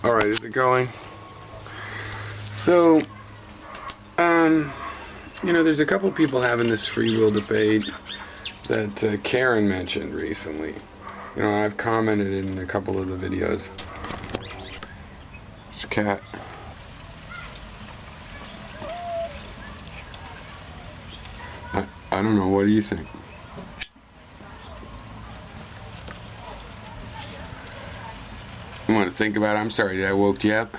All right, is it going? So, there's a couple people having this free will debate that Karen mentioned recently. I've commented in a couple of the videos. It's a cat. I don't know. What do you think? You want to think about it? I'm sorry, did I woke you up?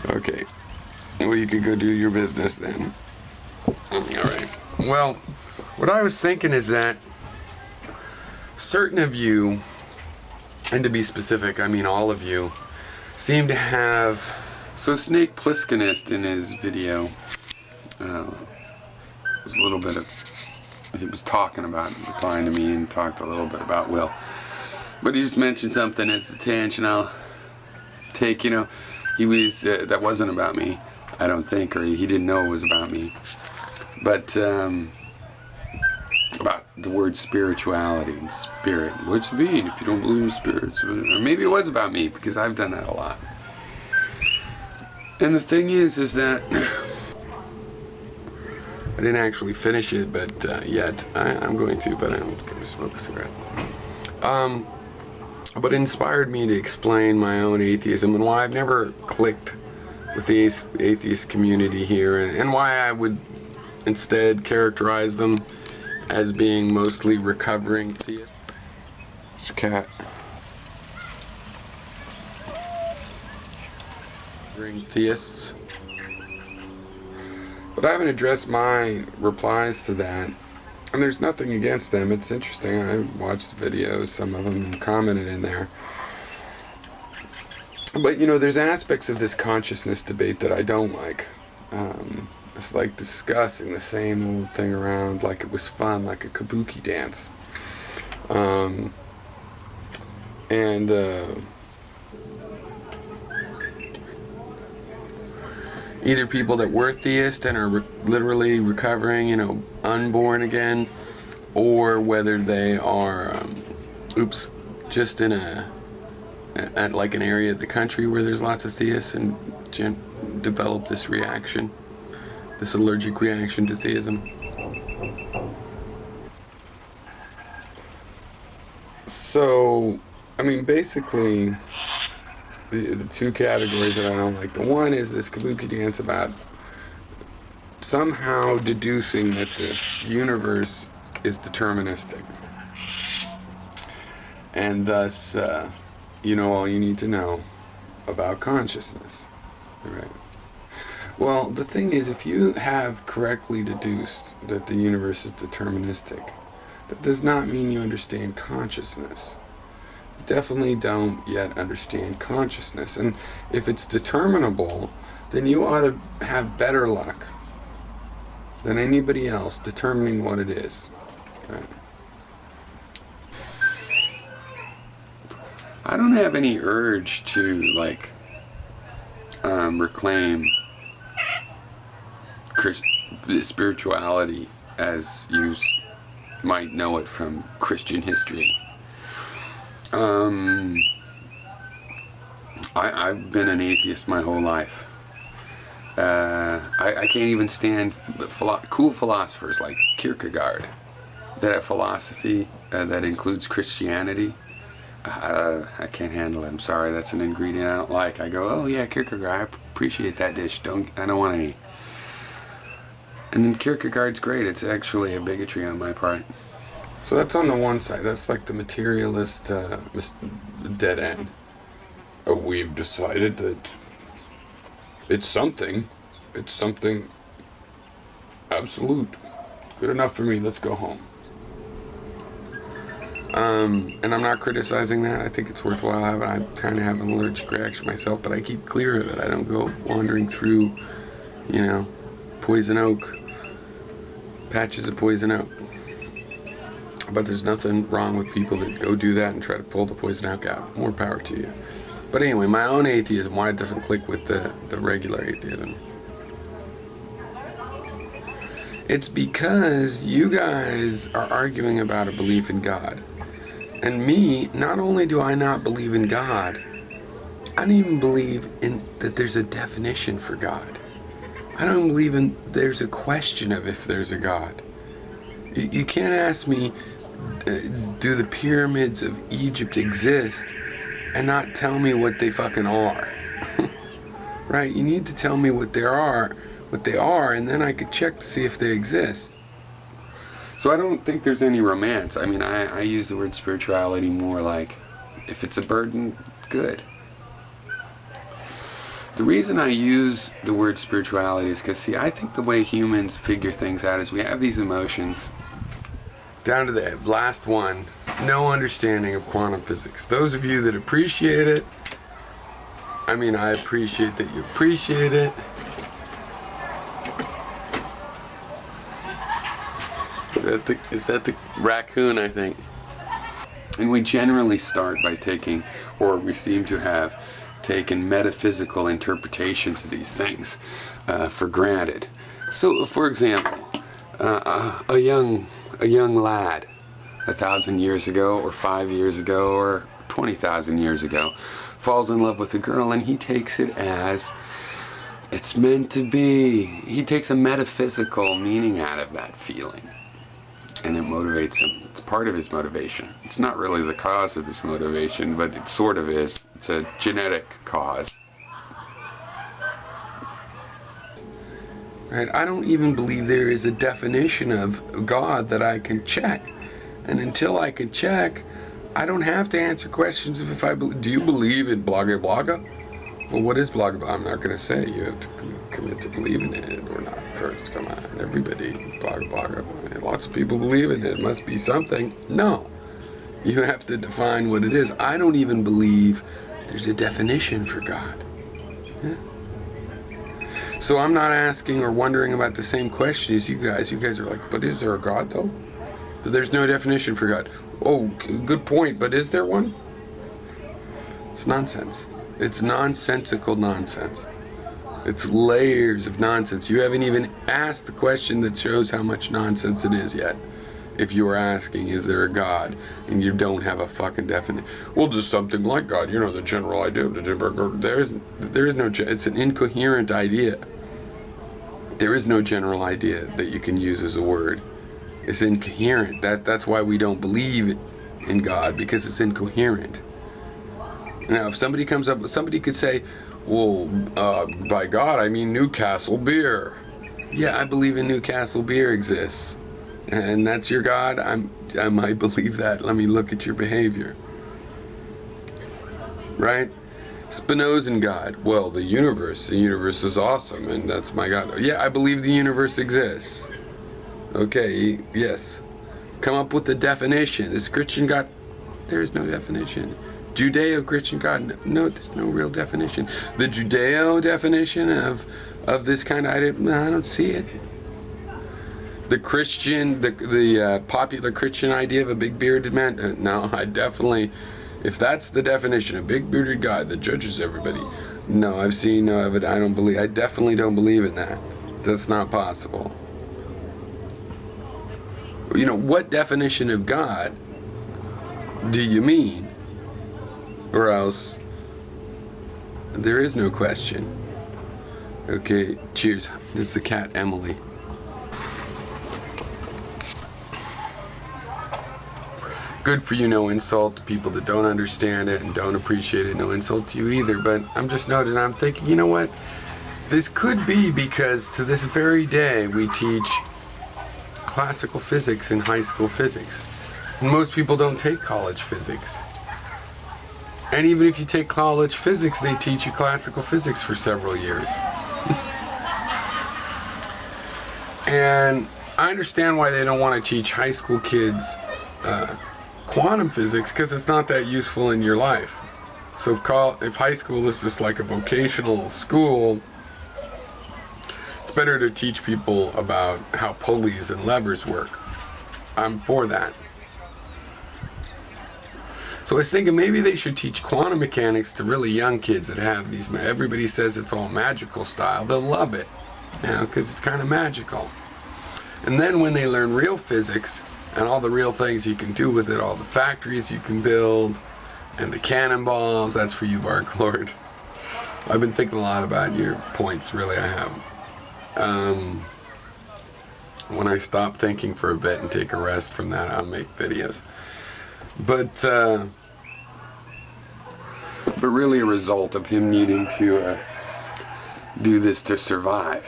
Okay. Well, you could go do your business then. Alright. Well, what I was thinking is that certain of you, and to be specific, I mean all of you, seem to have... So Snake Plisskenist in his video, was a little bit of... He was talking about, replying to me, and talked a little bit about Will. But he just mentioned something as a tangent I'll take, he was, that wasn't about me, I don't think, or he didn't know it was about me. But, about the word spirituality and spirit. What's it mean if you don't believe in spirits? Or maybe it was about me, because I've done that a lot. And the thing is that I didn't actually finish it, but yet I'm going to, but I'm going to smoke a cigarette. But it inspired me to explain my own atheism and why I've never clicked with the atheist community here, and why I would instead characterize them as being mostly recovering theists. It's a cat. Theists. But I haven't addressed my replies to that, and there's nothing against them. It's interesting. I watched the videos, some of them commented in there. But there's aspects of this consciousness debate that I don't like. It's like discussing the same old thing around like it was fun, like a kabuki dance. Either people that were theists and are literally recovering, unborn again, or whether they are, just in at like an area of the country where there's lots of theists and develop this reaction, this allergic reaction to theism. So, basically, the two categories that I don't like. The one is this kabuki dance about somehow deducing that the universe is deterministic. And thus, all you need to know about consciousness. Right? Well, the thing is, if you have correctly deduced that the universe is deterministic, that does not mean you understand consciousness. Definitely don't yet understand consciousness, and if it's determinable, then you ought to have better luck than anybody else determining what it is. Okay. I don't have any urge to reclaim spirituality as you might know it from Christian history. I've been an atheist my whole life. I can't even stand cool philosophers like Kierkegaard that have philosophy that includes Christianity. I can't handle it. I'm sorry, that's an ingredient I don't like. I go, oh yeah, Kierkegaard, I appreciate that dish. I don't want any. And then Kierkegaard's great. It's actually a bigotry on my part. So that's on the one side. That's like the materialist dead end. We've decided that it's something absolute. Good enough for me. Let's go home. And I'm not criticizing that. I think it's worthwhile. I kind of have an allergic reaction myself, but I keep clear of it. I don't go wandering through, poison oak, patches of poison oak. But there's nothing wrong with people that go do that and try to pull the poison oak out. More power to you. But anyway, my own atheism, why it doesn't click with the regular atheism. It's because you guys are arguing about a belief in God. And me, not only do I not believe in God, I don't even believe in that there's a definition for God. I don't believe in there's a question of if there's a God. You can't ask me, do the pyramids of Egypt exist, and not tell me what they fucking are. Right? You need to tell me what they are, and then I could check to see if they exist. So I don't think there's any romance. I mean, I use the word spirituality more like, if it's a burden, good. The reason I use the word spirituality is because, see, I think the way humans figure things out is we have these emotions. Down to the last one, no understanding of quantum physics. Those of you that appreciate it, I mean, I appreciate that you appreciate it. Is that the raccoon, I think? And we generally start by taking, or we seem to have taken, metaphysical interpretations of these things for granted. So, for example, a young lad 1,000 years ago, or 5 years ago, or 20,000 years ago, falls in love with a girl, and he takes it as it's meant to be. He takes a metaphysical meaning out of that feeling, and it motivates him. It's part of his motivation. It's not really the cause of his motivation, but it sort of is. It's a genetic cause. Right? I don't even believe there is a definition of God that I can check. And until I can check, I don't have to answer questions of if I believe. Do you believe in Blaga Blaga? Well, what is Blaga Blaga? I'm not going to say you have to commit to believing in it or not first. Come on, everybody, Blaga Blaga. Lots of people believe in it. It must be something. No. You have to define what it is. I don't even believe there's a definition for God. Yeah. So I'm not asking or wondering about the same question as you guys. You guys are like, but is there a God though? But there's no definition for God. Oh, good point, but is there one? It's nonsense. It's nonsensical nonsense. It's layers of nonsense. You haven't even asked the question that shows how much nonsense it is yet. If you are asking, is there a God, and you don't have a fucking definition. Well, just something like God, you know, the general idea. There is no, it's an incoherent idea. There is no general idea that you can use as a word. It's incoherent. That's why we don't believe in God, because it's incoherent. Now, if somebody comes up, somebody could say, well, by God, I mean Newcastle beer. Yeah, I believe in Newcastle beer exists. And that's your God? I might believe that. Let me look at your behavior. Right? Spinozan God. Well, the universe is awesome, and that's my God. Yeah, I believe the universe exists. Okay, yes. Come up with a definition. Is Christian God? There is no definition. Judeo-Christian God? No, there's no real definition. The Judeo definition of this kind of idea? No, I don't see it. The Christian, the popular Christian idea of a big bearded man? No, I definitely, if that's the definition, a big bearded guy that judges everybody. No, I've seen no evidence. I definitely don't believe in that. That's not possible. You know, what definition of God do you mean? Or else, there is no question. Okay, cheers. This is the cat, Emily. Good for you, no insult to people that don't understand it and don't appreciate it. No insult to you either, but I'm just noticing, I'm thinking, you know what? This could be because to this very day we teach classical physics in high school physics. And most people don't take college physics. And even if you take college physics, they teach you classical physics for several years. And I understand why they don't want to teach high school kids quantum physics, because it's not that useful in your life. So if high school is just like a vocational school, it's better to teach people about how pulleys and levers work. I'm for that. So I was thinking maybe they should teach quantum mechanics to really young kids that have these, everybody says it's all magical style. They'll love it, you know, because it's kind of magical. And then when they learn real physics and all the real things you can do with it, all the factories you can build, and the cannonballs, that's for you, Bark Lord. I've been thinking a lot about your points, really I have. When I stop thinking for a bit and take a rest from that, I'll make videos. But really a result of him needing to do this to survive.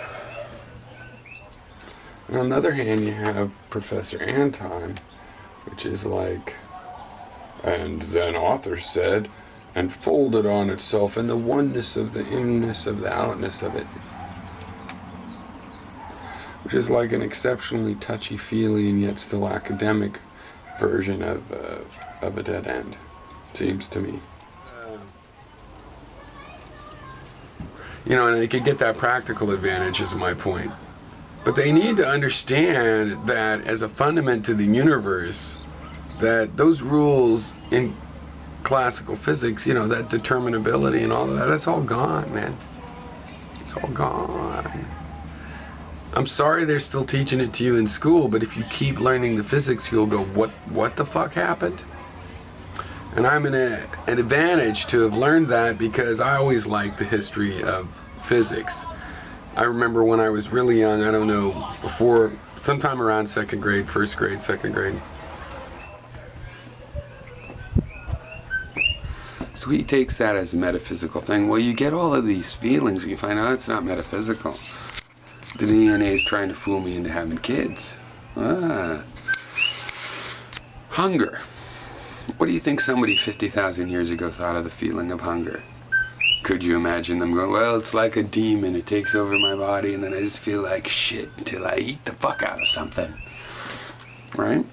On the other hand, you have Professor Anton, which is like, and then author said, and folded on itself, and the oneness of the inness of the outness of it, which is like an exceptionally touchy-feely and yet still academic version of a dead end, seems to me. You know, and they could get that practical advantage, is my point. But they need to understand that as a fundament to the universe, that those rules in classical physics, you know, that determinability and all of that, that's all gone, man. It's all gone. I'm sorry they're still teaching it to you in school, but if you keep learning the physics, you'll go, what the fuck happened? And I'm in an advantage to have learned that because I always liked the history of physics. I remember when I was really young, I don't know, before, sometime around second grade, first grade, second grade. So he takes that as a metaphysical thing. Well, you get all of these feelings and you find out it's not metaphysical. The DNA is trying to fool me into having kids. Hunger. What do you think somebody 50,000 years ago thought of the feeling of hunger? Could you imagine them going, well, it's like a demon, it takes over my body and then I just feel like shit until I eat the fuck out of something, right?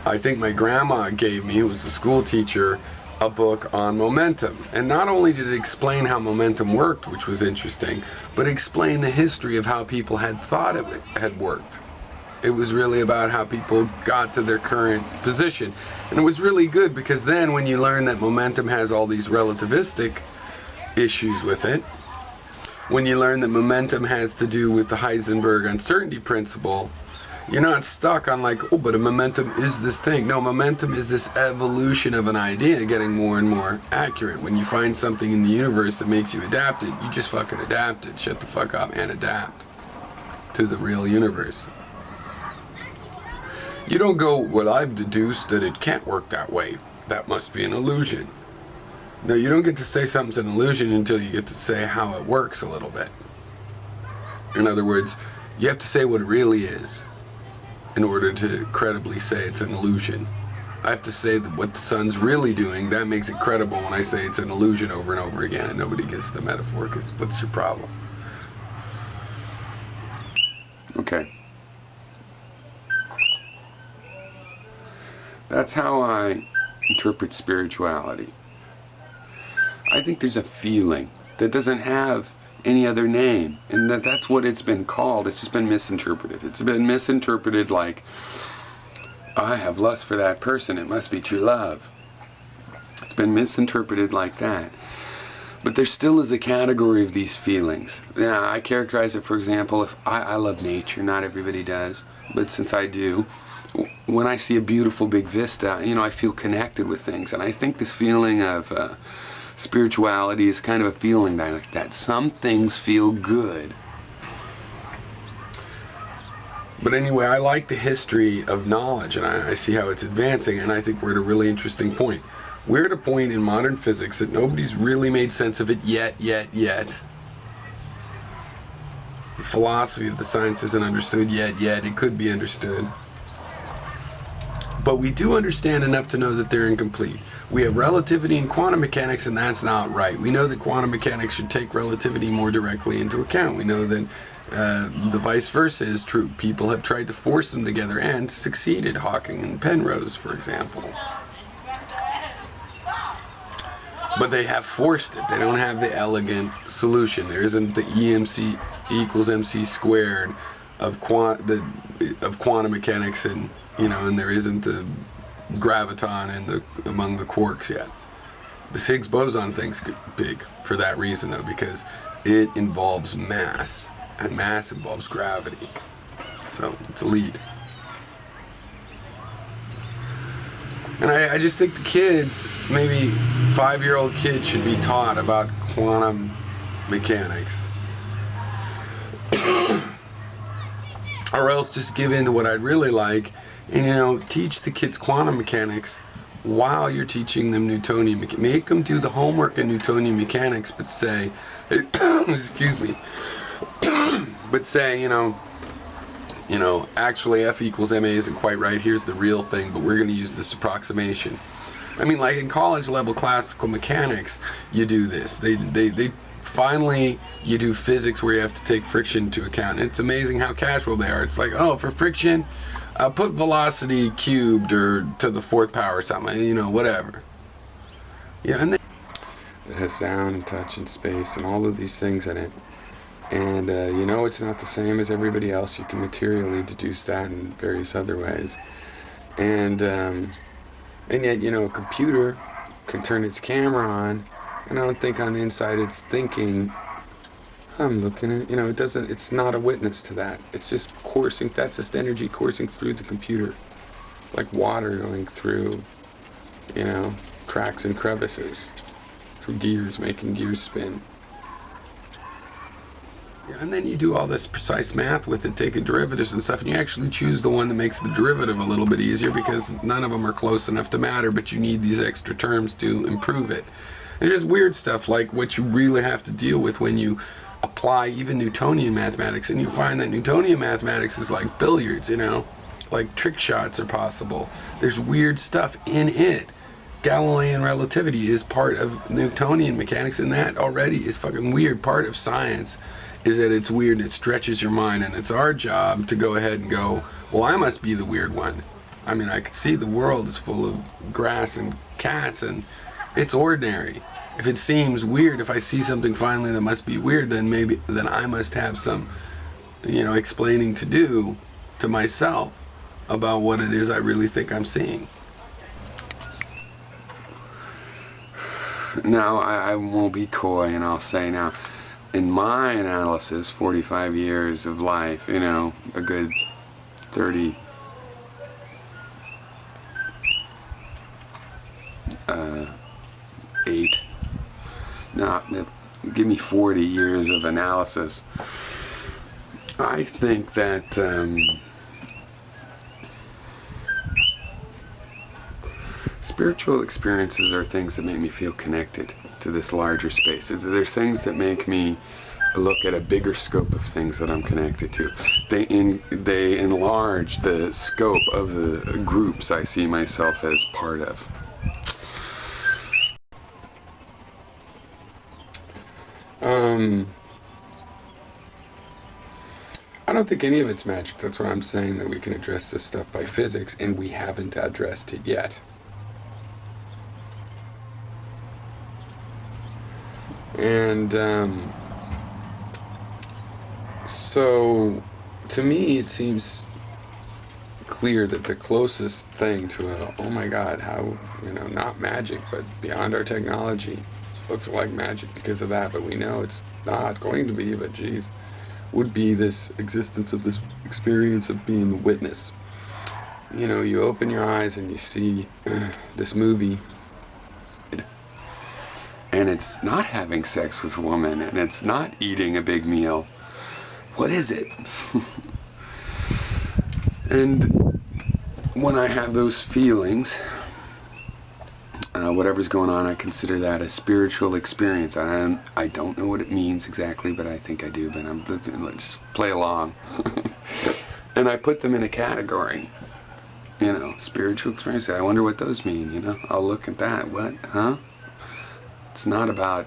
I think my grandma gave me, who was a school teacher, a book on momentum. And not only did it explain how momentum worked, which was interesting, but explain the history of how people had thought it had worked. It was really about how people got to their current position. And it was really good because then when you learn that momentum has all these relativistic issues with it, when you learn that momentum has to do with the Heisenberg uncertainty principle, you're not stuck on like, oh, but a momentum is this thing. No, momentum is this evolution of an idea getting more and more accurate. When you find something in the universe that makes you adapt it, you just fucking adapt it. Shut the fuck up and adapt to the real universe. You don't go, well, I've deduced that it can't work that way. That must be an illusion. No, you don't get to say something's an illusion until you get to say how it works a little bit. In other words, you have to say what it really is in order to credibly say it's an illusion. I have to say that what the sun's really doing, that makes it credible when I say it's an illusion over and over again and nobody gets the metaphor, because what's your problem? Okay. That's how I interpret spirituality. I think there's a feeling that doesn't have any other name, and that's what it's been called. It's just been misinterpreted. It's been misinterpreted like, I have lust for that person, it must be true love. It's been misinterpreted like that. But there still is a category of these feelings. Now, I characterize it, for example, if I love nature, not everybody does, but since I do, when I see a beautiful big vista, you know, I feel connected with things. And I think this feeling of spirituality is kind of a feeling like that. Some things feel good. But anyway, I like the history of knowledge, and I see how it's advancing, and I think we're at a really interesting point. We're at a point in modern physics that nobody's really made sense of it yet. The philosophy of the science isn't understood yet. It could be understood. But we do understand enough to know that they're incomplete. We have relativity in quantum mechanics, and that's not right. We know that quantum mechanics should take relativity more directly into account. We know that the vice versa is true. People have tried to force them together and succeeded. Hawking and Penrose, for example. But they have forced it. They don't have the elegant solution. There isn't the EMC equals MC squared of quantum mechanics, and and there isn't the graviton among the quarks yet. This Higgs boson thing's big for that reason, though, because it involves mass. and mass involves gravity. So it's a lead. And I just think the kids, maybe 5-year-old kids, should be taught about quantum mechanics. Or else just give in to what I'd really like and, teach the kids quantum mechanics while you're teaching them Newtonian mechanics. Make them do the homework in Newtonian mechanics, but say, excuse me, but say, actually F equals ma isn't quite right. Here's the real thing, but we're going to use this approximation. I mean, like in college level classical mechanics, you do this. They finally, you do physics where you have to take friction into account. And it's amazing how casual they are. It's like, oh, for friction, put velocity cubed or to the 4th power or something, whatever. And then it has sound and touch and space and all of these things in it. And it's not the same as everybody else. You can materially deduce that in various other ways. And yet, a computer can turn its camera on, and I don't think on the inside it's thinking, I'm looking at, it doesn't, it's not a witness to that. It's just coursing, that's just energy coursing through the computer. Like water going through, cracks and crevices, through gears, making gears spin. And then you do all this precise math with it, taking derivatives and stuff, and you actually choose the one that makes the derivative a little bit easier because none of them are close enough to matter, but you need these extra terms to improve it. And just weird stuff like what you really have to deal with when you apply even Newtonian mathematics, and you find that Newtonian mathematics is like billiards, like trick shots are possible. There's weird stuff in it. Galilean relativity is part of Newtonian mechanics, and that already is fucking weird. Part of science is that it's weird and it stretches your mind, and it's our job to go ahead and go, well, I must be the weird one. I mean, I could see the world is full of grass and cats, and it's ordinary. If it seems weird, if I see something finally that must be weird, then I must have some, explaining to do to myself about what it is I really think I'm seeing. Now, I won't be coy, and I'll say now, in my analysis, 45 years of life, a good 38, give me 40 years of analysis. I think that spiritual experiences are things that make me feel connected to this larger space. There's things that make me look at a bigger scope of things that I'm connected to. They enlarge the scope of the groups I see myself as part of. I don't think any of it's magic. That's what I'm saying, that we can address this stuff by physics, and we haven't addressed it yet. And so to me it seems clear that the closest thing to oh my god, how, not magic, but beyond our technology, looks like magic because of that, but we know it's not going to be, but geez, would be this existence of this experience of being the witness. You open your eyes and you see this movie, and it's not having sex with a woman, and it's not eating a big meal. What is it? And when I have those feelings, whatever's going on, I consider that a spiritual experience. I don't know what it means exactly, but I think I do. But let's just play along. And I put them in a category. Spiritual experience. I wonder what those mean. I'll look at that. What? Huh? It's not about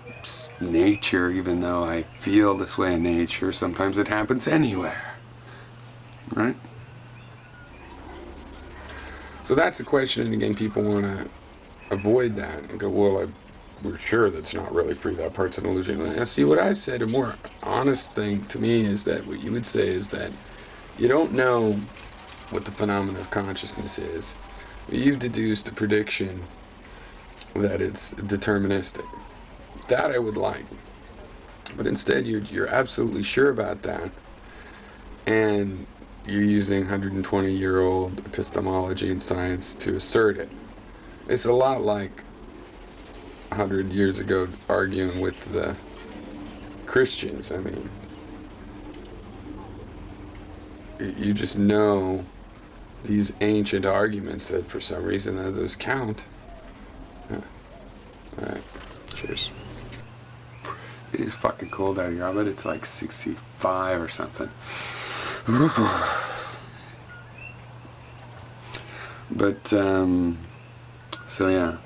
nature, even though I feel this way in nature. Sometimes it happens anywhere. Right? So that's the question, and again, people want to avoid that and go, well, we're sure that's not really free, that part's an illusion. And see, what I've said, a more honest thing to me is that what you would say is that you don't know what the phenomenon of consciousness is. You've deduced a prediction that it's deterministic. That I would like. But instead, you're absolutely sure about that, and you're using 120-year-old epistemology and science to assert it. It's a lot like 100 years ago arguing with the Christians. I mean, you just know these ancient arguments that for some reason those count. Yeah. All right. Cheers. It is fucking cold out here. I bet it's like 65 or something. But, so yeah.